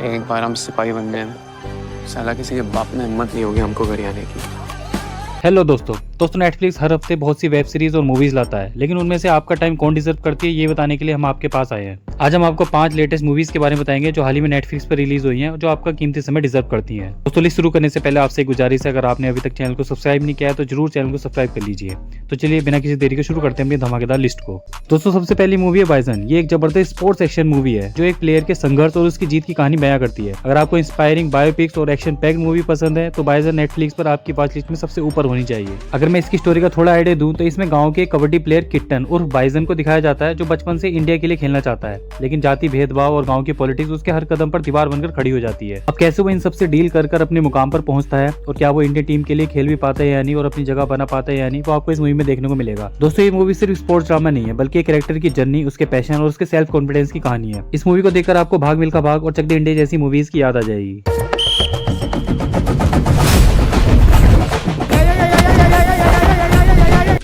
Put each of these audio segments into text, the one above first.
एक बार हम सिपाही बन गए ना, साला किसी के बाप ने हिम्मत नहीं होगी हमको घर आने की। हेलो दोस्तों नेटफ्लिक्स हर हफ्ते बहुत सी वेब सीरीज और मूवीज लाता है, लेकिन उनमें से आपका टाइम कौन डिजर्व करती है ये बताने के लिए हम आपके पास आए हैं। आज हम आपको 5 लेटेस्ट मूवीज के बारे में बताएंगे जो हाल ही में नेटफ्लिक्स पर रिलीज हुई हैं और जो आपका कीमती समय डिजर्व करती हैं। दोस्तों लिस्ट शुरू करने से पहले आपसे एक गुजारिश है, अगर आपने अभी तक चैनल को सब्सक्राइब नहीं किया है तो जरूर चैनल को सब्सक्राइब कर लीजिए। तो चलिए बिना किसी देरी के शुरू करते हैं अपनी धमाकेदार लिस्ट को। दोस्तों सबसे पहली मूवी है बाइसन। ये एक जबरदस्त स्पोर्ट्स एक्शन मूवी है जो एक प्लेयर के संघर्ष और उसकी जीत की कहानी बयां करती है। अगर आपको इंस्पायरिंग बायोपिक्स और एक्शन पैक्ड मूवी पसंद है तो बाइसन नेटफ्लिक्स पर आपकी वॉच लिस्ट में सबसे ऊपर होनी चाहिए। अगर मैं इसकी स्टोरी का थोड़ा आइडिया दूं तो इसमें गांव के कबड्डी प्लेयर किट्टन उर्फ बाइसन को दिखाया जाता है जो बचपन से इंडिया के लिए खेलना चाहता है, लेकिन जाति भेदभाव और गांव की पॉलिटिक्स उसके हर कदम पर दीवार बनकर खड़ी हो जाती है। अब कैसे वो इन सबसे डील कर अपने मुकाम पर पहुंचता है और क्या वो इंडियन टीम के लिए खेल भी पाता है या नहीं और अपनी जगह बना पाता है या नहीं, वो आपको इस मूवी में देखने को मिलेगा। दोस्तों ये मूवी सिर्फ स्पोर्ट्स ड्रामा नहीं है बल्कि एक कैरेक्टर की जर्नी, उसके पैशन और उसके सेल्फ कॉन्फिडेंस की कहानी है। इस मूवी को देखकर आपको भाग मिल्खा भाग और चक दे इंडिया जैसी मूवीज की याद आ जाएगी।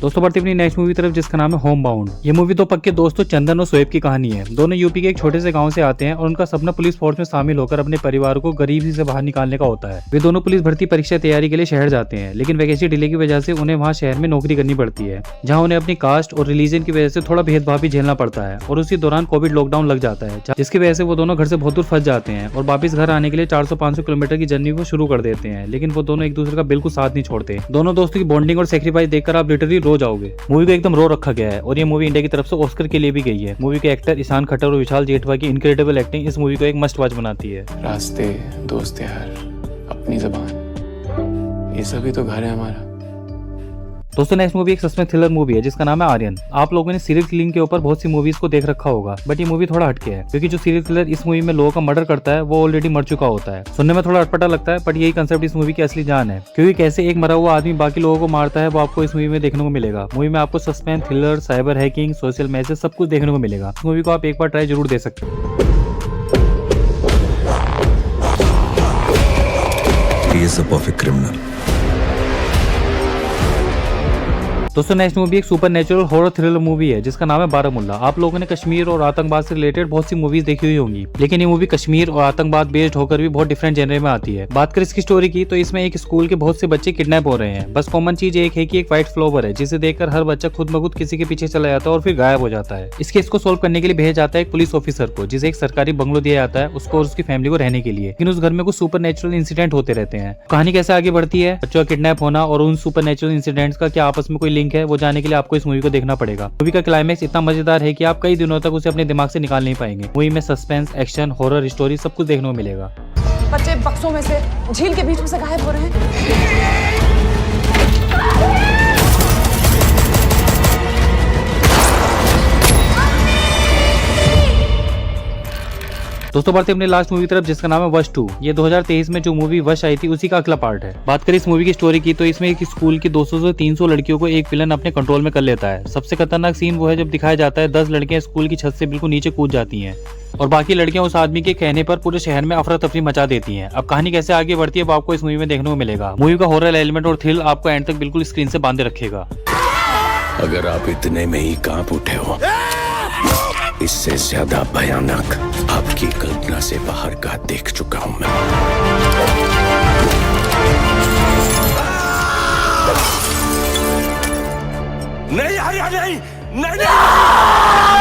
दोस्तों बढ़ते अपनी नेक्स्ट मूवी तरफ जिसका नाम है होम बाउंड। ये मूवी दो पक्के दोस्तों चंदन और शोएब की कहानी है। दोनों यूपी के एक छोटे से गांव से आते हैं और उनका सपना पुलिस फोर्स में शामिल होकर अपने परिवार को गरीबी से बाहर निकालने का होता है। वे दोनों पुलिस भर्ती परीक्षा तैयारी के लिए शहर जाते हैं, लेकिन वैकेंसी डिले की वजह से उन्हें वहाँ शहर में नौकरी करनी पड़ती है, जहाँ उन्हें अपनी कास्ट और रिलीजन की वजह से थोड़ा भेदभाव भी झेलना पड़ता है। और उसी दौरान कोविड लॉकडाउन लग जाता है, जिसकी वजह से वो दोनों घर से बहुत दूर फंस जाते हैं और वापस घर आने के लिए 400-500 किलोमीटर की जर्नी को शुरू कर देते हैं। लेकिन वो दोनों एक दूसरे का बिल्कुल साथ नहीं छोड़ते। दोनों दोस्तों की बॉन्डिंग और सेक्रीफाइस देखकर आप लिटरली रो जाओगे। मूवी एकदम रो रखा गया है और ये मूवी इंडिया की तरफ से ऑस्कर के लिए भी गई है। मूवी के एक्टर ईशान खट्टर और विशाल जेठवा की इनक्रेडिबल एक्टिंग इस मूवी को एक मस्ट वॉच बनाती है। रास्ते, दोस्त यार, अपनी जबान, ये सभी तो घर है हमारा। दोस्तों नेक्स्ट मूवी एक सस्पेंस थ्रिलर मूवी है जिसका नाम है आर्यन। आप लोगों ने सीरियल किलिंग के ऊपर बहुत सी मूवीज को देख रखा होगा, बट ये मूवी थोड़ा हटके है क्योंकि जो सीरियल किलर इस मूवी में लोगों का मर्डर करता है वो ऑलरेडी मर चुका होता है। सुनने में थोड़ा अटपटा लगता है, बट यही कंसेप्ट इस मूवी की असली जान है, क्योंकि कैसे एक मरा हुआ आदमी बाकी लोगों को मारता है वो आपको इस मूवी में देखने को मिलेगा। मूवी में आपको suspense, thriller, cyber hacking, social message सब कुछ देखने को मिलेगा। इस मूवी को आप एक बार ट्राई जरूर दे सकते हैं। He is a perfect criminal. दोस्तों नेक्स्ट मूवी एक super natural horror thriller movie है जिसका नाम है बारामुल्ला। आप लोगों ने कश्मीर और आतंकवाद से रिलेटेड बहुत सी मूवीज देखी हुई होंगी, लेकिन ये मूवी कश्मीर और आतंकवाद बेस्ड होकर भी बहुत डिफरेंट जेनरे में आती है। बात करें इसकी स्टोरी की तो इसमें एक स्कूल के बहुत से बच्चे किडनैप हो रहे हैं। बस कॉमन चीज एक है कि एक व्हाइट फ्लावर है जिसे देखकर हर बच्चा खुद ब खुद किसी के पीछे चला जाता है और फिर गायब हो जाता है। इस केस को सोल्व करने के लिए भेजा जाता है एक पुलिस ऑफिसर को, जिसे एक सरकारी बंगलो दिया जाता है उसको और उसकी फैमिली को रहने के लिए। लेकिन उस घर में कुछ सुपर नेचुरल इंसिडेंट होते रहते हैं। कहानी कैसे आगे बढ़ती है, बच्चों का किडनैप होना और उन सुपर नेचुरल इंसिडेंट्स का क्या आपस में कोई लिंक है, वो जानने के लिए आपको इस मूवी को देखना पड़ेगा। मूवी का क्लाइमैक्स इतना मजेदार है कि आप कई दिनों तक उसे अपने दिमाग से निकाल नहीं पाएंगे। मूवी में सस्पेंस, एक्शन, हॉरर, स्टोरी सब कुछ देखने को मिलेगा। बच्चे बक्सों में से झील के बीच में से गायब हो रहे हैं। दोस्तों बढ़ते अपने लास्ट मूवी तरफ जिसका नाम है वश 2। ये 2023 में जो मूवी वश आई थी उसी का अगला पार्ट है। बात करें इस मूवी की स्टोरी की तो इसमें एक स्कूल की 200 से 300 लड़कियों को एक विलन अपने कंट्रोल में कर लेता है। सबसे खतरनाक सीन वो है जब दिखाया जाता है 10 लड़कियां स्कूल की छत से बिल्कुल नीचे कूद जाती हैं और बाकी लड़कियां उस आदमी के कहने पर पूरे शहर में अफरा तफरी मचा देती हैं। अब कहानी कैसे आगे बढ़ती है वो आपको इस मूवी में देखने को मिलेगा। मूवी का हॉरर एलिमेंट और थ्रिल आपको एंड तक बिल्कुल स्क्रीन से बांधे रखेगा। अगर आप इतने में ही कांप उठे हो, इससे ज्यादा भयानक आपकी कल्पना से बाहर का देख चुका हूं मैं। नहीं नहीं नहीं नहीं, नहीं।